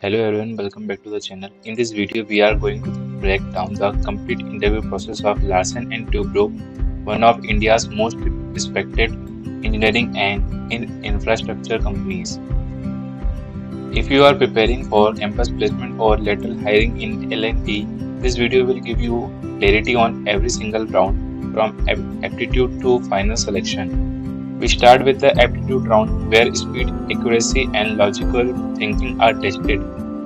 Hello everyone, welcome back to the channel. In this video, we are going to break down the complete interview process of Larsen and Toubro, one of India's most respected engineering and infrastructure companies. If you are preparing for campus placement or lateral hiring in L&T, this video will give you clarity on every single round from aptitude to final selection. We start with the aptitude round where speed, accuracy, and logical thinking are tested.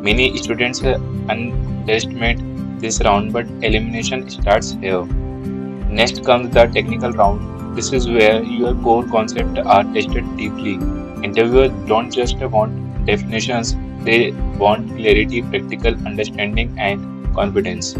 Many students underestimate this round, but elimination starts here. Next comes the technical round. This is where your core concepts are tested deeply. Interviewers don't just want definitions, they want clarity, practical understanding, and confidence.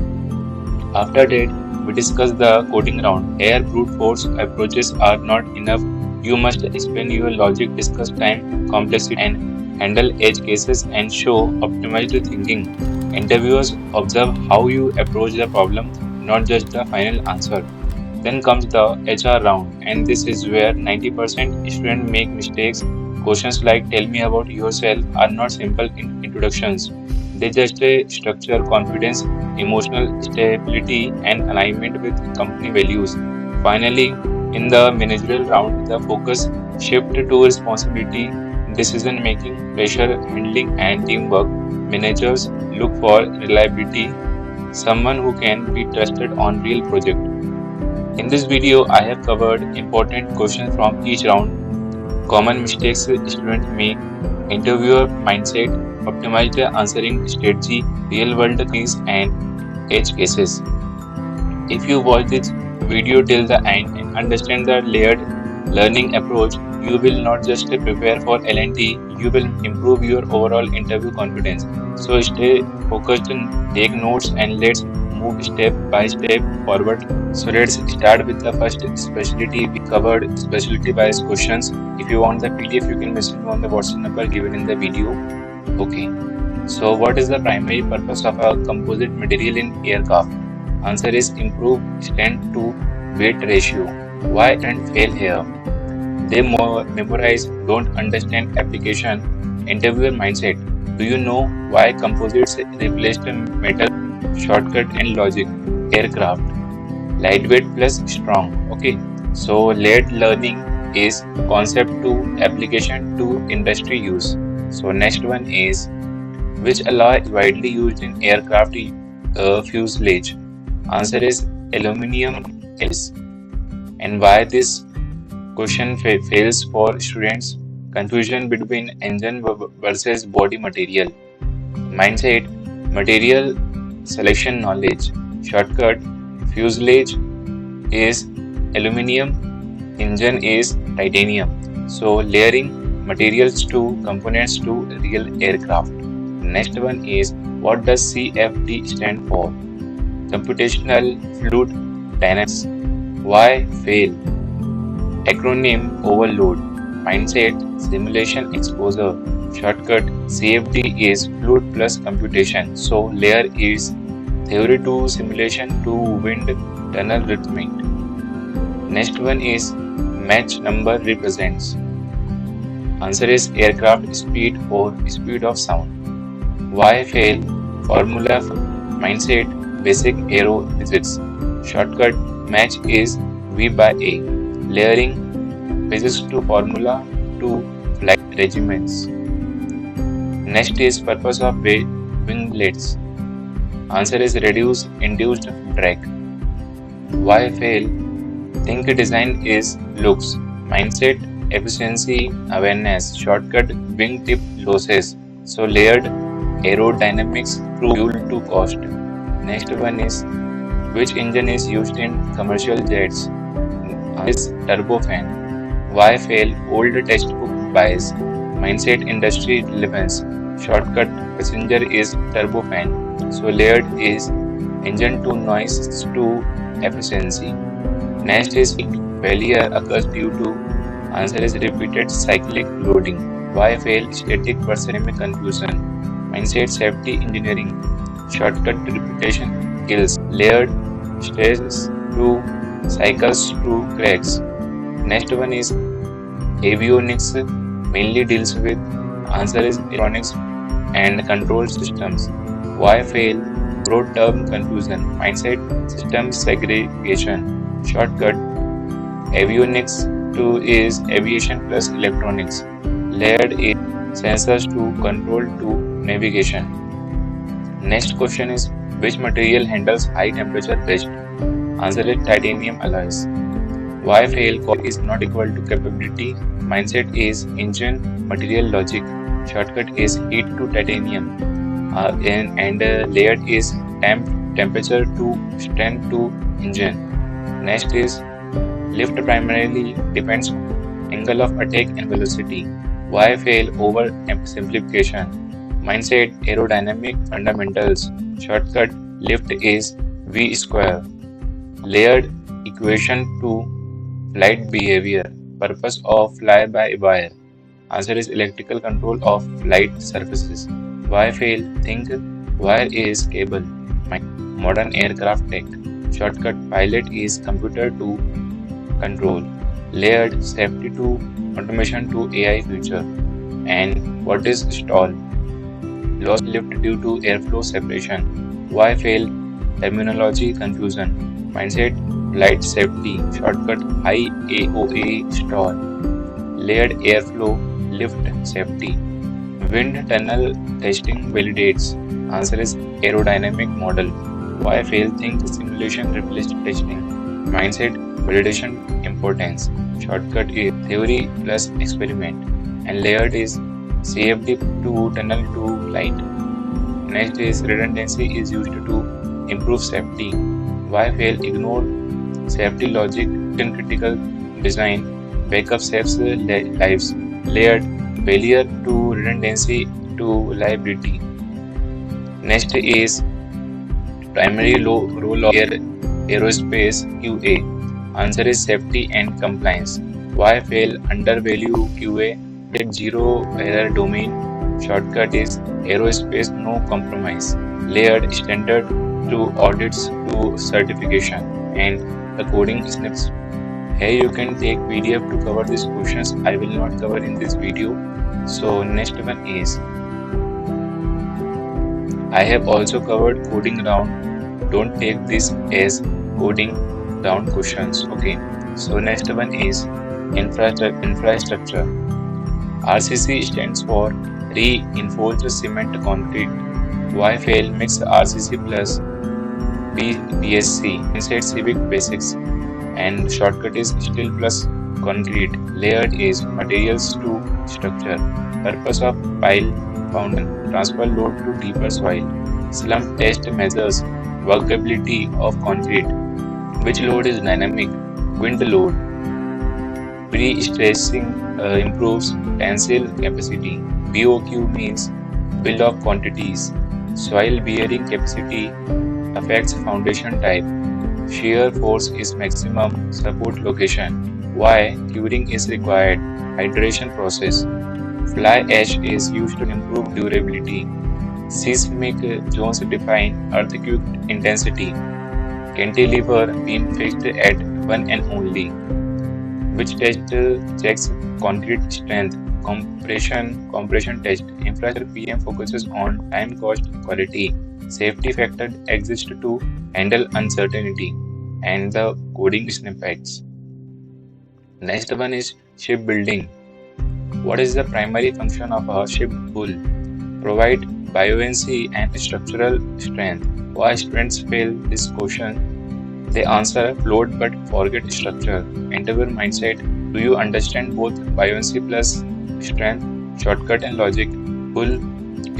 After that, we discuss the coding round. Here, brute force approaches are not enough. You must explain your logic, discuss time, complexity, and handle edge cases and show optimized thinking. Interviewers observe how you approach the problem, not just the final answer. Then comes the HR round, and this is where 90% students make mistakes. Questions like "Tell me about yourself" are not simple introductions. They just structure confidence, emotional stability, and alignment with company values. Finally, in the managerial round, the focus shifts to responsibility, decision making, pressure handling, and teamwork. Managers look for reliability, someone who can be trusted on real projects. In this video, I have covered important questions from each round, common mistakes students make, interviewer mindset, optimized answering strategy, real world case, and edge cases. If you watch this video till the end and understand the layered learning approach, you will not just prepare for L&T, you will improve your overall interview confidence. So stay focused and take notes, and let's move step by step forward. So let's start with the first specialty. We covered specialty wise questions. If you want the PDF, you can message me on the WhatsApp number given in the video. Okay. So what is the primary purpose of a composite material in aircraft? Answer is improve strength to weight ratio. Why and fail here? They memorize, don't understand application. Interviewer mindset. Do you know why composites replaced metal? Shortcut and logic. Aircraft. Lightweight plus strong. Okay. So layered learning is concept to application to industry use. So next one is which alloy is widely used in aircraft fuselage? Answer is aluminum is. And why this question fails for students? Confusion between engine versus body material. Mindset, material selection knowledge. Shortcut, fuselage is aluminum, engine is titanium. So layering materials to components to real aircraft. Next one is what does CFD stand for? Computational fluid dynamics. Why fail? Acronym overload. Mindset simulation exposure. Shortcut CFD is fluid plus computation. So layer is theory to simulation to wind tunnel rhythmic. Next one is match number represents. Answer is aircraft speed or speed of sound. Why fail? Formula mindset basic aero physics. Shortcut match is V by A. Layering physics to formula to flight regiments. Next is purpose of winglets. Answer is reduce induced drag. Why fail? Think design is looks. Mindset efficiency awareness. Shortcut wingtip losses. So layered aerodynamics to fuel to cost. Next one is which engine is used in commercial jets? Is turbofan. Why fail? Old textbook bias. Mindset industry relevance. Shortcut passenger is turbofan. So layered is engine to noise to efficiency. Next is failure occurs due to answer is repeated cyclic loading. Why fail? Static personnel confusion. Mindset safety engineering. Shortcut repetition kills. Layered stress to cycles to cracks. Next one is avionics mainly deals with answer is electronics and control systems. Why fail? Broad term confusion, mindset, system segregation. Shortcut, avionics 2 is aviation plus electronics. Layered is sensors to control to navigation. Next question is, which material handles high temperature best? Answer is titanium alloys. Why fail? Core is not equal to capability. Mindset is engine material logic. Shortcut is heat to titanium. Layered is temperature to strength to engine. Next is lift primarily depends on angle of attack and velocity. Why fail? Over simplification. Mindset aerodynamic fundamentals. Shortcut lift is V square. Layered equation to flight behavior. Purpose of fly-by-wire. Answer is electrical control of flight surfaces. Why fail? Think wire is cable. Modern aircraft tech. Shortcut pilot is computer to control. Layered safety to automation to AI future. And what is stall? Lost lift due to airflow separation. Why fail? Terminology confusion. Mindset flight safety. Shortcut high AOA stall. Layered airflow lift safety. Wind tunnel testing validates. Answer is aerodynamic model. Why fail? Think simulation replaced testing. Mindset validation importance. Shortcut is theory plus experiment. And layered is CFD to tunnel to light. Next is redundancy is used to improve safety. Why fail? Ignore safety logic in critical design. Backup saves lives. Layered failure to redundancy to liability. Next is primary role of aerospace QA. Answer is safety and compliance. Why fail? Undervalue QA at zero error domain. Shortcut is aerospace no compromise. Layered standard to audits to certification. And the coding snips. Here you can take PDF to cover these questions. I will not cover in this video. So next one is, I have also covered coding round. Don't take this as coding round questions. Okay. So next one is infrastructure. RCC stands for reinforced cement concrete. Why fail? Mix RCC plus BSC. Inside civic basics. And shortcut is steel plus concrete. Layered is materials to structure. Purpose of pile foundation. Transfer load to deeper soil. Slump test measures workability of concrete. Which load is dynamic? Wind load. Pre-stressing improves tensile capacity. BOQ means bill of quantities. Soil bearing capacity affects foundation type. Shear force is maximum support location. Why? Curing is required. Hydration process. Fly ash is used to improve durability. Seismic zones define earthquake intensity. Cantilever beam fixed at one and only. Which test checks concrete strength? Compression test. Infrastructure PM focuses on time, cost, quality. Safety factor exists to handle uncertainty. And the coding snippets. Next one is shipbuilding. What is the primary function of a ship hull? Provide buoyancy and structural strength. Why students fail this question? They answer float but forget structure. Interviewer mindset. Do you understand both buoyancy plus strength? Shortcut and logic. Hull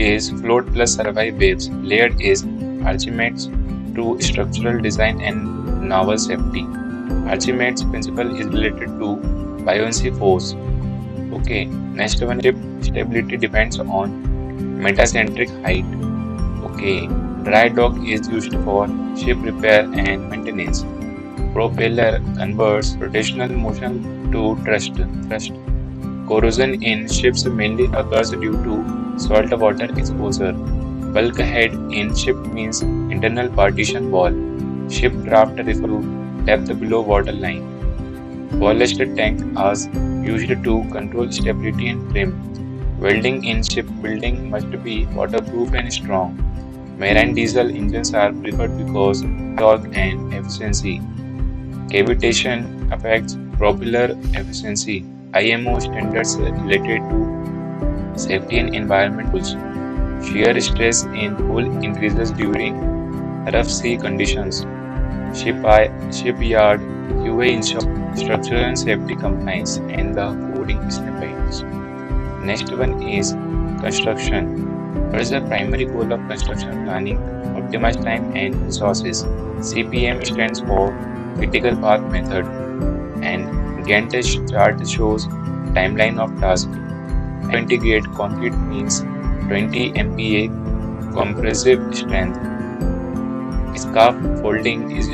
is float plus survive waves. Layered is Archimedes to structural design and naval safety. Archimedes principle is related to buoyancy force. Okay, next one, ship stability depends on metacentric height. Okay, dry dock is used for ship repair and maintenance. Propeller converts rotational motion to thrust. Corrosion in ships mainly occurs due to salt water exposure. Bulkhead in ship means internal partition wall. Ship draft refers to depth below waterline. Ballast tank is used to control stability and trim. Welding in shipbuilding must be waterproof and strong. Marine diesel engines are preferred because torque and efficiency. Cavitation affects propeller efficiency. IMO standards related to safety and environment rules. Shear stress in hull increases during rough sea conditions. Shipyard QA ensures structural and safety compliance and the coding snippets. Next one is construction. What is the primary goal of construction planning? Optimize time and resources. CPM stands for critical path method and Gantt chart shows timeline of task. 20 grade concrete means 20 MPa compressive strength. Scaffolding is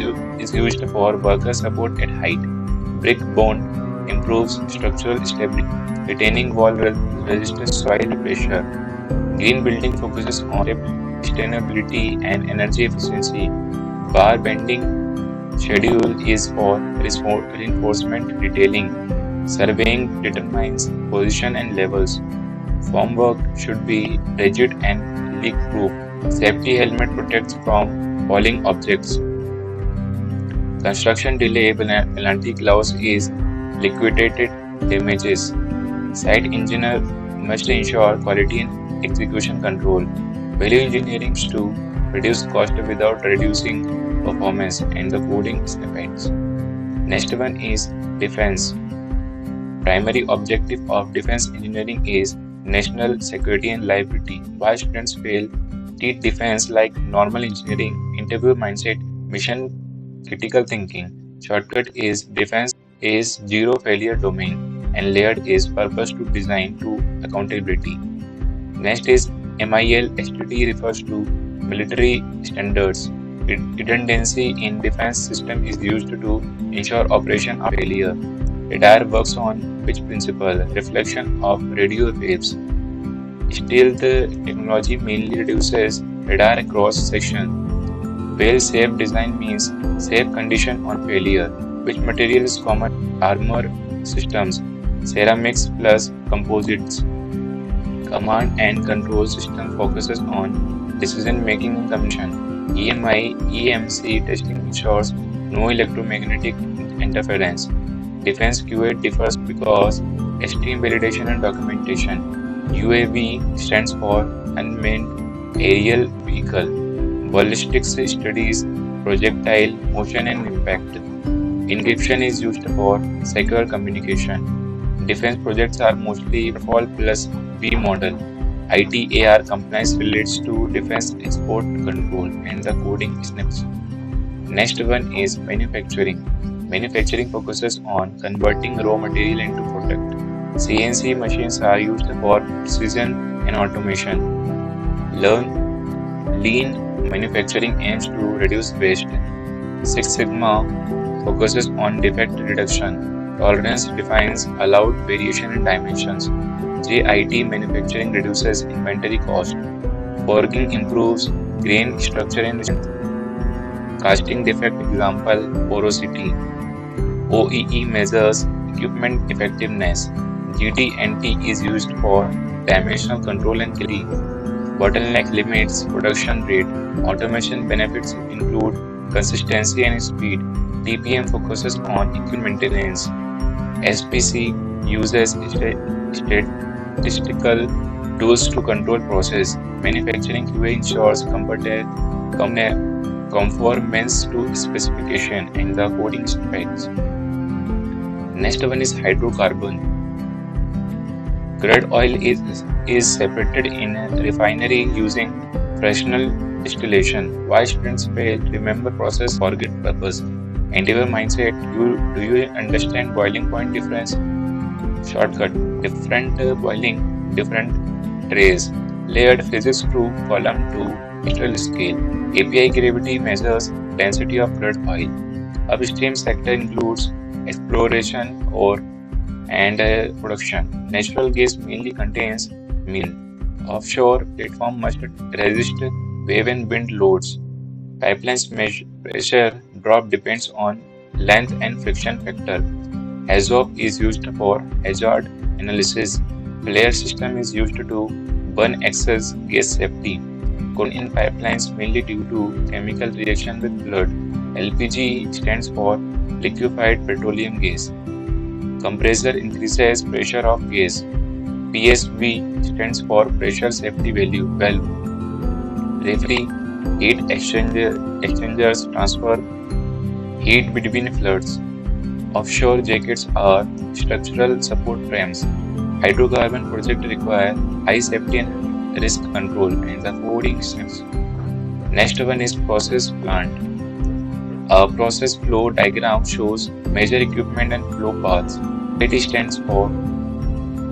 used for worker support at height. Brick bond improves structural stability. Retaining wall resists soil pressure. Green building focuses on sustainability and energy efficiency. Bar bending schedule is for reinforcement detailing. Surveying determines position and levels. Formwork should be rigid and leak-proof. Safety helmet protects from falling objects. Construction delay penalty clause is liquidated damages. Site engineer must ensure quality and execution control. Value engineering to reduce cost without reducing performance and the coding snippets. Next one is defense. Primary objective of defense engineering is national security and liability. Why students fail? Treat defense like normal engineering, interview mindset, mission critical thinking. Shortcut is defense is zero failure domain and layered is purpose to design to accountability. Next is MIL. STT refers to military standards. Redundancy in defense system is used to ensure operation of failure. Radar works on which principle? Reflection of radio waves. Stealth technology mainly reduces radar cross section. Fail-safe design means safe condition on failure. Which material is common? Armor systems, ceramics plus composites. Command and control system focuses on decision making and commission. EMC testing ensures no electromagnetic interference. Defense QA differs because extreme validation and documentation. UAV stands for unmanned aerial vehicle. Ballistics studies projectile motion and impact. Encryption is used for secure communication. Defense projects are mostly FAL plus B model. ITAR compliance relates to defense export control and the coding snips. Next one is manufacturing. Manufacturing focuses on converting raw material into product. CNC machines are used for precision and automation. Lean manufacturing aims to reduce waste. Six Sigma focuses on defect reduction. Tolerance defines allowed variation in dimensions. JIT manufacturing reduces inventory cost. Forging improves grain structure and strength. Casting defect example porosity. OEE measures equipment effectiveness. GT&T is used for dimensional control and quality. Bottleneck limits production rate. Automation benefits include consistency and speed. TPM focuses on equipment maintenance. SPC uses statistical tools to control process. Manufacturing QA ensures conformance to specification and the coding specs. Next one is hydrocarbon. Crude oil is separated in a refinery using fractional distillation. Why students fail? Remember process, forget purpose. Endeavor mindset. Do you understand boiling point difference? Shortcut. Different boiling, different trays. Layered physics through column to industrial scale. API gravity measures density of crude oil. Upstream sector includes exploration and production. Natural gas mainly contains meal. Offshore platform must resist wave and wind loads. Pipelines pressure drop depends on length and friction factor. HAZOP is used for hazard analysis. Flare system is used to burn excess gas safety. Cooling in pipelines mainly due to chemical reaction with blood. LPG stands for liquefied petroleum gas. Compressor increases pressure of gas. PSV stands for pressure safety valve. Referee exchangers transfer heat between floods. Offshore jackets are structural support frames. Hydrocarbon projects require high safety and risk control and the coding steps. Next one is process plant. A process flow diagram shows major equipment and flow paths. It stands for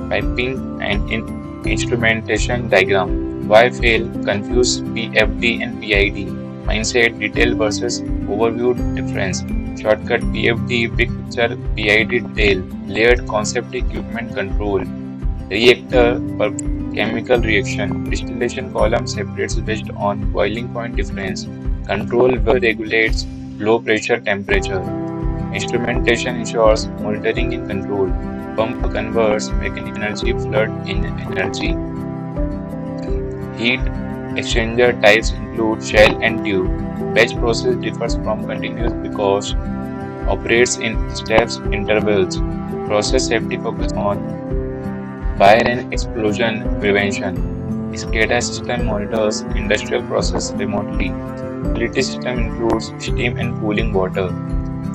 piping and instrumentation diagram. Why fail? Confuse PFD and PID. Mindset detail versus overview difference. Shortcut PFD big picture, PID detail. Layered concept equipment control. Reactor per chemical reaction. Distillation column separates based on boiling point difference. Control valve regulates flow pressure temperature. Instrumentation ensures monitoring and control. Pump converts mechanical energy flood in energy. Heat exchanger types include shell and tube. Batch process differs from continuous because operates in steps intervals. Process safety focus on fire and explosion prevention. SCADA system monitors industrial process remotely. Utility system includes steam and cooling water.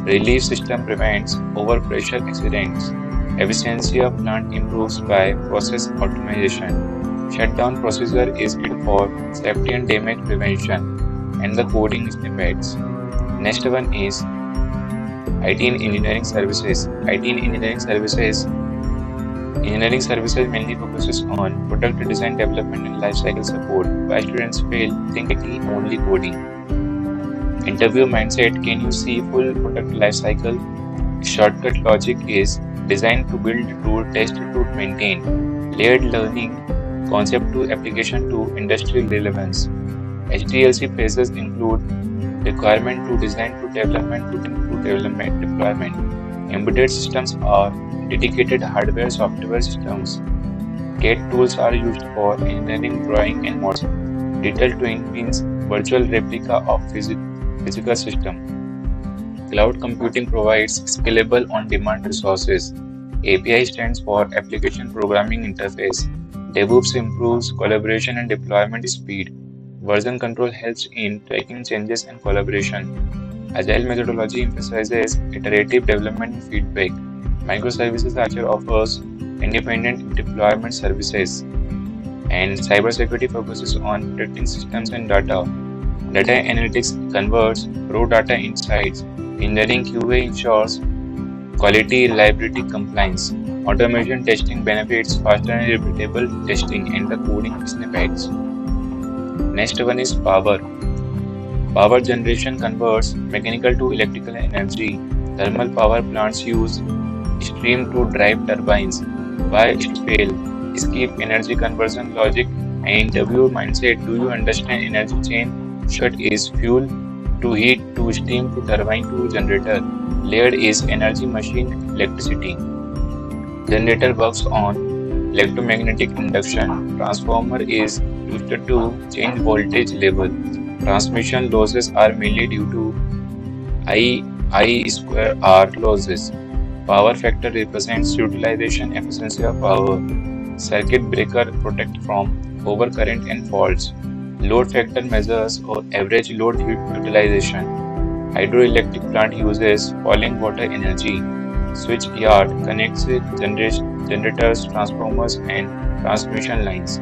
Relief system prevents overpressure accidents. Efficiency of plant improves by process optimization. Shutdown procedure is needed for safety and damage prevention, and the coding snippets. Next one is IT in engineering services. IT in engineering services. Engineering services mainly focuses on product design, development, and lifecycle support. Why students fail? Think IT only coding. Interview mindset. Can you see full product lifecycle? Shortcut logic is designed to build to test to maintain. Layered learning. Concept to application to industrial relevance. HDLC phases include requirement to design to development to development deployment. Embedded systems are dedicated hardware software systems. CAD tools are used for engineering drawing and models. Detailed twin means virtual replica of physical system. Cloud computing provides scalable on-demand resources. API stands for Application Programming Interface. DevOps improves collaboration and deployment speed. Version control helps in tracking changes and collaboration. Agile methodology emphasizes iterative development and feedback. Microservices architecture offers independent deployment services. And cybersecurity focuses on protecting systems and data. Data analytics converts raw data insights. Engineering QA ensures quality, reliability, compliance. Automation testing benefits faster and repeatable testing and the coding snippets. Next one is power. Power generation converts mechanical to electrical energy. Thermal power plants use steam to drive turbines. Why it fail? Skip energy conversion logic and interview mindset. Do you understand energy chain? Short is fuel to heat to steam to turbine to generator. Layered is energy machine electricity. Generator works on electromagnetic induction. Transformer is used to change voltage level. Transmission losses are mainly due to I square R losses. Power factor represents utilization efficiency of power. Circuit breaker protect from overcurrent and faults. Load factor measures or average load utilization. Hydroelectric plant uses falling water energy. Switch yard connects generators, transformers, and transmission lines.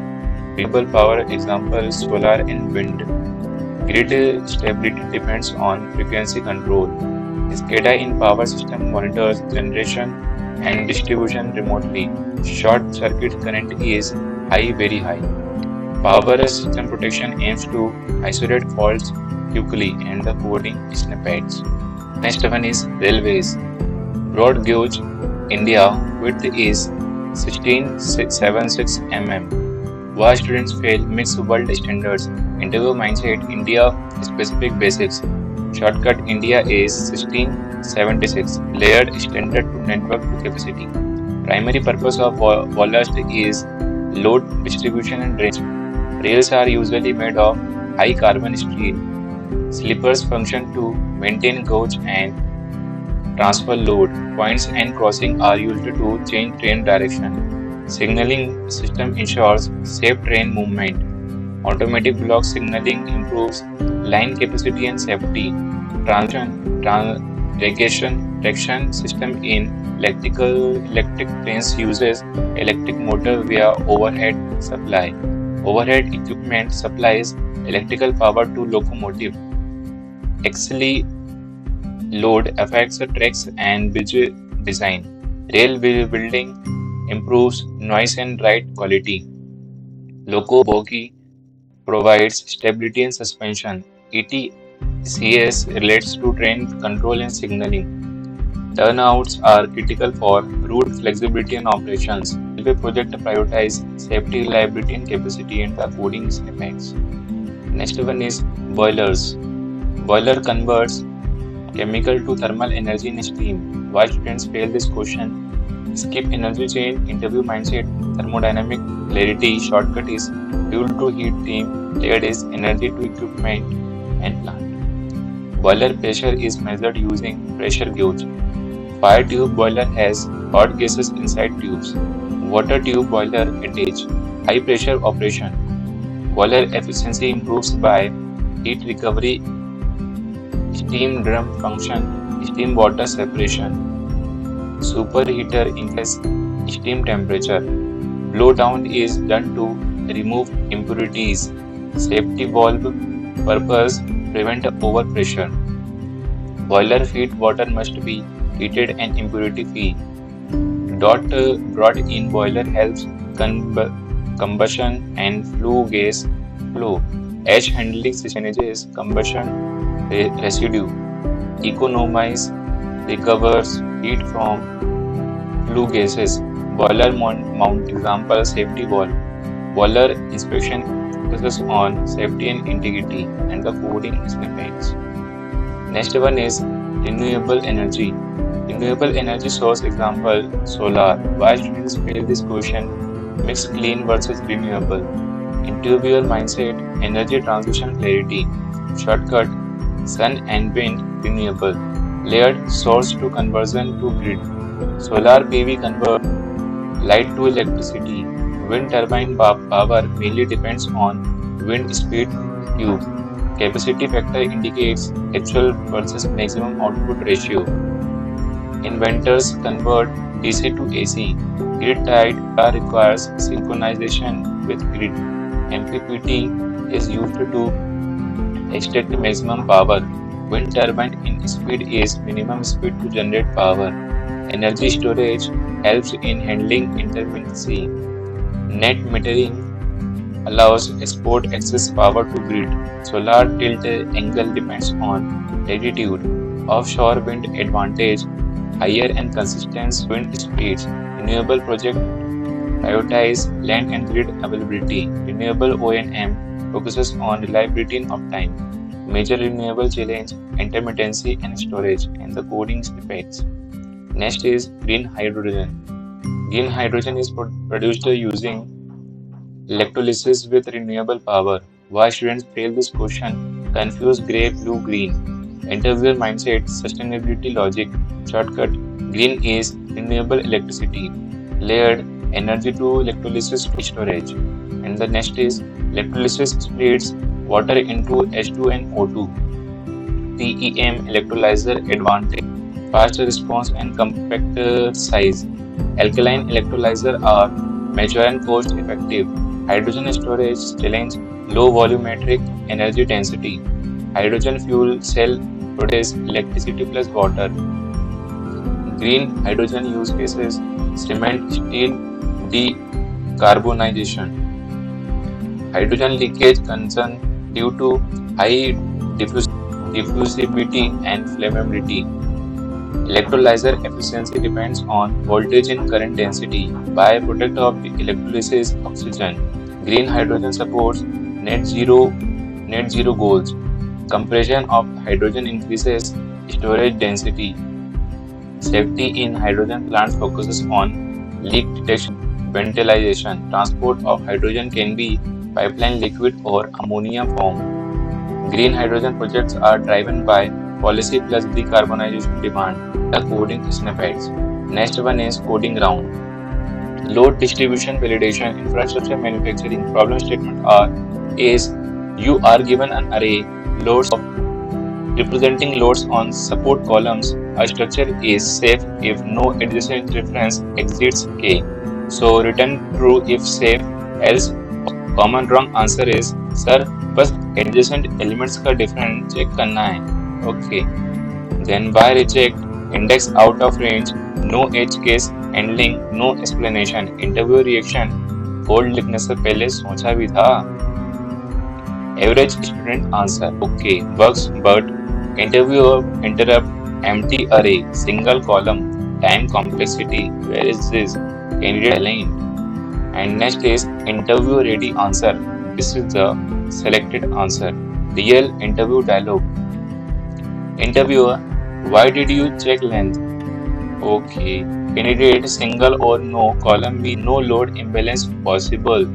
Renewable power example solar and wind. Grid stability depends on frequency control. SCADA in power system monitors generation and distribution remotely. Short circuit current is very high. Power system protection aims to isolate faults quickly and the coding snippets. Next one is railways. Broad gauge India width is 1676 mm. Why students fail? Meets world standards. Interview mindset. India specific basics. Shortcut India is 1676. Layered standard to network to capacity. Primary purpose of ballast is load distribution and drainage. Rails are usually made of high carbon steel. Slippers function to maintain gauge and transfer load. Points and crossing are used to change train direction. Signaling system ensures safe train movement. Automatic block signaling improves line capacity and safety. Traction system in electric trains uses electric motor via overhead supply. Overhead equipment supplies electrical power to locomotive. Axle load affects the tracks and bridge design. Building improves noise and ride quality. Loco bogie provides stability and suspension. ETCS relates to train control and signaling. Turnouts are critical for route flexibility and operations. Railway project prioritize safety, reliability, and capacity in the coding aspects. Next one is boilers. Boiler converts chemical to thermal energy in steam. Why students fail this question? Skip energy chain, interview mindset, thermodynamic clarity, shortcut is fuel to heat team, layered is energy to equipment and plant. Boiler pressure is measured using pressure gauge. Fire tube boiler has hot gases inside tubes. Water tube boiler attach high pressure operation. Boiler efficiency improves by heat recovery, steam drum function, steam water separation. Superheater increases steam temperature. Blowdown is done to remove impurities. Safety valve purpose prevent overpressure. Boiler feed water must be heated and impurity free. Dot brought in boiler helps combustion and flue gas flow. Ash handling manages combustion residue. Economize recovers heat from flue gases. Boiler mount example safety valve. Boiler inspection focuses on safety and integrity and the coding snippets. Next one is renewable energy. Renewable energy source example solar. Why students fail this question? Mix clean versus renewable. Interviewer mindset, energy transition clarity. Shortcut, sun and wind renewable. Layered source to conversion to grid. Solar PV convert light to electricity. Wind turbine power mainly depends on wind speed tube. Capacity factor indicates actual versus maximum output ratio. Inventors convert DC to AC. Grid tied car requires synchronization with grid. MPPT is used to extract maximum power. Wind turbine in speed is minimum speed to generate power. Energy storage helps in handling intermittency. Net metering allows export excess power to grid. Solar tilt angle depends on latitude. Offshore wind advantage, higher and consistent wind speeds. Renewable project prioritize land and grid availability. Renewable O&M focuses on reliability and uptime. Major renewable challenge, intermittency and storage, and the coding snippets. Next is green hydrogen. Green hydrogen is produced using electrolysis with renewable power. Why students fail this question? Confuse gray, blue, green. Interviewer mindset, sustainability logic. Shortcut, green is renewable electricity. Layered, energy to electrolysis to storage. And the next is electrolysis splits water into H2 and O2. PEM electrolyzer advantage, faster response and compact size. Alkaline electrolyzer are mature and cost effective. Hydrogen storage challenge, low volumetric energy density. Hydrogen fuel cell produce electricity plus water. Green hydrogen use cases, cement, steel, decarbonization. Hydrogen leakage concern due to high diffusivity and flammability. Electrolyzer efficiency depends on voltage and current density. Byproduct of electrolysis oxygen. Green hydrogen supports net zero goals. Compression of hydrogen increases storage density. Safety in hydrogen plants focuses on leak detection, ventilation, transport of hydrogen can be pipeline liquid or ammonia form. Green hydrogen projects are driven by policy plus decarbonization demand. The coding snippets. Next one is coding round. Load distribution validation, infrastructure manufacturing. Problem statement are is you are given an array loads of representing loads on support columns. A structure is safe if no adjacent reference exceeds K. So return true if safe, else common wrong answer is sir बस adjacent elements का difference check करना है. Okay. Then by reject, index out of range, no edge case handling, no explanation. Interview reaction, code लिखने से पहले सोचा भी था. Average student answer, okay. Works but interviewer interrupt, empty array, single column, time complexity, where is this? Candidate aligned. And next is interview ready answer. This is the selected answer. Real interview dialogue. Interviewer, why did you check length? Okay. Candidate single or no, column B, no load imbalance possible.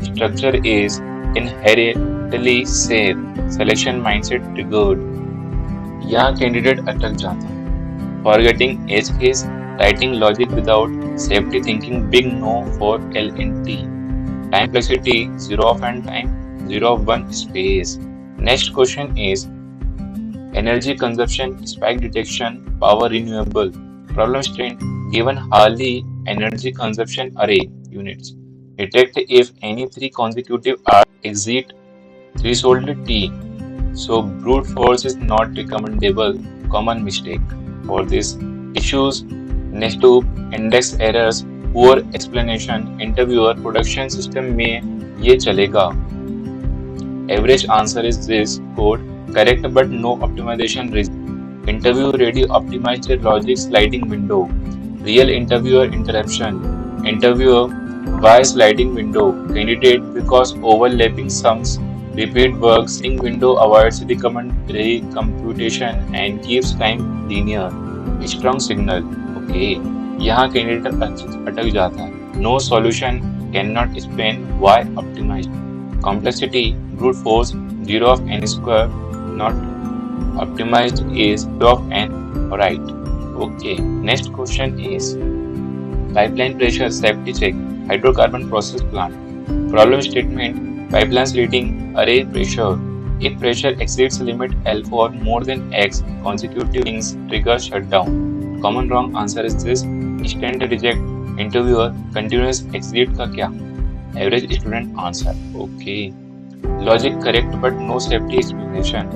Structure is inherently safe. Selection mindset triggered. यहाँ candidate अटक जाता है. Forgetting edge case, writing logic without safety thinking, big no for L and T. Time complexity, 0 of n time, 0 of 1 space. Next question is energy consumption, spike detection, power renewable. Problem statement, given Harley energy consumption array units. Detect if any three consecutive are exceed threshold T. So brute force is not recommendable. Common mistake for this issues. Next to index errors, poor explanation. Interviewer, production system में ये चलेगा. Average answer is this code. Correct but no optimization risk. Interview ready, optimize the logic sliding window. Real interviewer interruption. Interviewer, why sliding window? Candidate, because overlapping sums. Repeat work, sync window avoids recomputation and keeps time linear. Strong signal. Okay. यहाँ candidate अटक जाता है. No solution cannot explain why optimized. Complexity, brute force, 0 of n square, not optimized is 0 of n, right. Okay. Next question is pipeline pressure safety check, hydrocarbon process plant. Problem statement, pipelines reading array pressure. If pressure exceeds limit L for more than X, consecutive rings trigger shutdown. Common wrong answer is this. Instant reject. Interviewer, continuous exit का क्या? Average student answer. Okay. Logic correct but no safety explanation.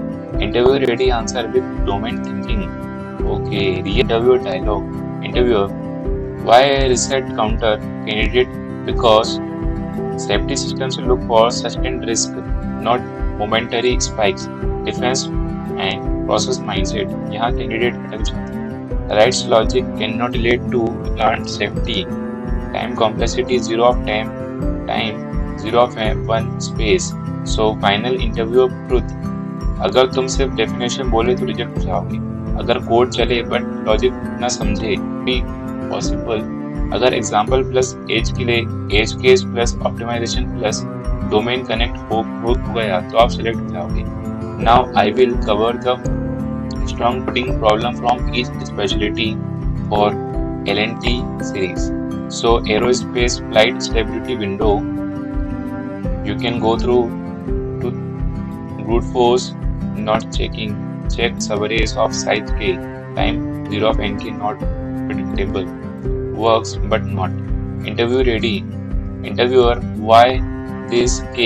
Interview ready answer with domain thinking. Okay. Real interview dialogue. Interviewer, why reset counter? Candidate, because safety systems look for sustained risk, not momentary spikes. Defense and process mindset. यहाँ candidate अटक जाता है. Writes logic cannot relate to plant safety. Time complexity 0 of time, 0 of 1 space. So final interview of truth. अगर तुम सिर्फ definition बोले तो reject हो जाओगे. अगर कोड चले बट लॉजिक ना समझे भी पॉसिबल. अगर एग्जाम्पल प्लस एज के लिए edge case plus optimisation plus domain connect हो गया तो आप सिलेक्ट हो जाओगे. Now I will cover the strong coding problem from each specialty for L&T series. So aerospace flight stability window, you can go through to brute force, not checking, check surveys of size K, time 0 of NK not predictable, works but not. Interview ready. Interviewer, why this K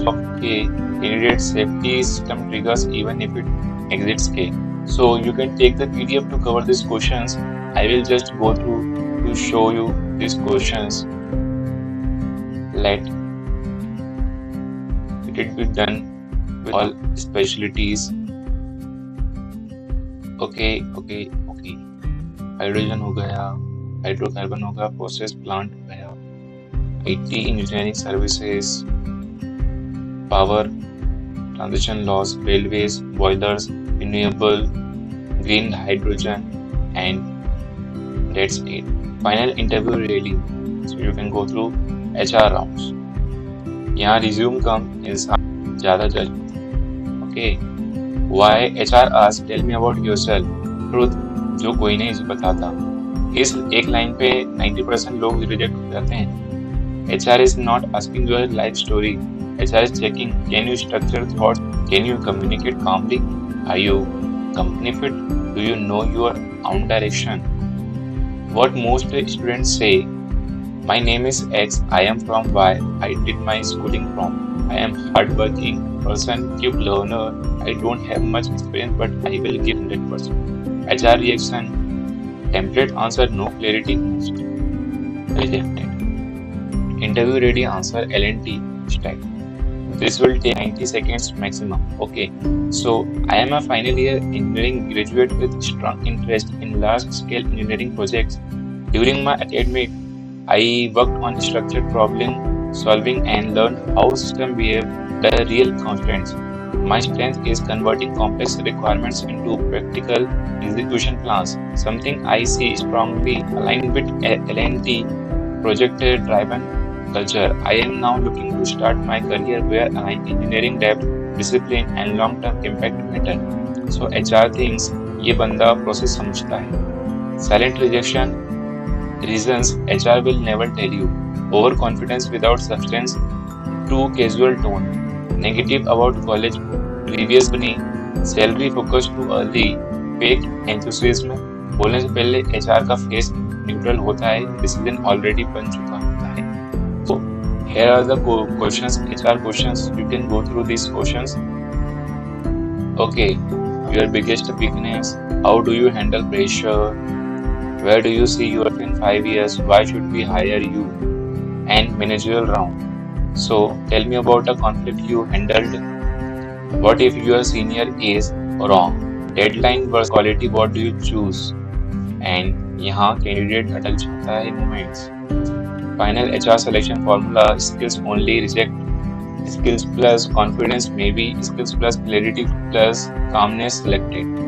of K? Candidate safety system triggers even if it exits K. So you can take the PDF to cover these questions. I will just go through to show you these questions. Let it be done with all specialties. Okay. Hydrogen हो गया, hydrocarbon होगा, process plant हो गया, IT engineering services, power transition loss, railways, boilers, renewable, green hydrogen, and that's it. Final interview ready. So you can go through HR rounds. यहाँ resume कम, इंसान ज़्यादा जज होते हैं. Okay. Why HR asks, tell me about yourself. Truth, जो कोई नहीं बताता. इस एक लाइन पे 90% लोग रिजेक्ट हो जाते हैं. HR is not asking your life story. HR is checking, can you structure thoughts? Can you communicate calmly? Are you company fit? Do you know your own direction? What most students say, my name is X, I am from Y, I did my schooling from, I am hardworking person, quick learner, I don't have much experience but I will give 100%. HR reaction, template answer, no clarity, rejected. Interview ready answer, L&T, stack. This will take 90 seconds maximum. Okay, so I am a final year engineering graduate with strong interest in large scale engineering projects. During my academic, I worked on structured problem solving and learned how systems behave the real constraints. My strength is converting complex requirements into practical execution plans, something I see strongly aligned with L&T project-driven culture. I am now looking to start my career where engineering depth, discipline and long-term impact matter. So HR thinks ये बंदा process समझता है. Silent rejection reasons HR will never tell you. Overconfidence without substance, too casual tone, negative about college, previous company, salary focus too early, fake enthusiasm. बोलने से पहले HR का face neutral होता है, डिसीजन ऑलरेडी बन चुका होता है. So here are the questions, HR questions. You can go through these questions. Okay, your biggest weakness. How do you handle pressure? Where do you see yourself in 5 years? Why should we hire you? And managerial round. So tell me about a conflict you handled. What if your senior is wrong? Deadline versus quality, what do you choose? And यहाँ candidate अटल जाता है moments. Final HR selection formula, skills only reject, skills plus confidence maybe, skills plus clarity plus calmness selected.